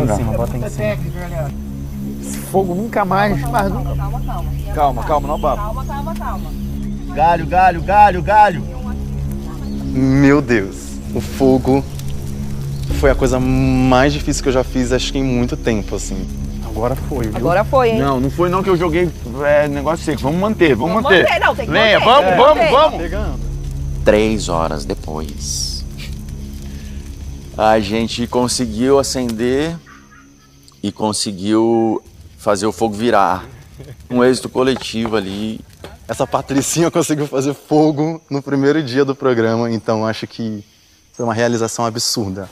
cá. Bota em cima. Esse fogo nunca mais nunca. Calma, não baba. Calma. Galho. Meu Deus, o fogo foi a coisa mais difícil que eu já fiz, acho que em muito tempo, assim. Agora foi, viu? Agora foi, hein? Não foi não que eu joguei negócio seco. Vamos manter. Não, tem que Lenha, manter. vamos. Pegando. 3 horas depois, a gente conseguiu acender e conseguiu fazer o fogo virar. Um êxito coletivo ali. Essa Patricinha conseguiu fazer fogo no primeiro dia do programa, então acho que foi uma realização absurda.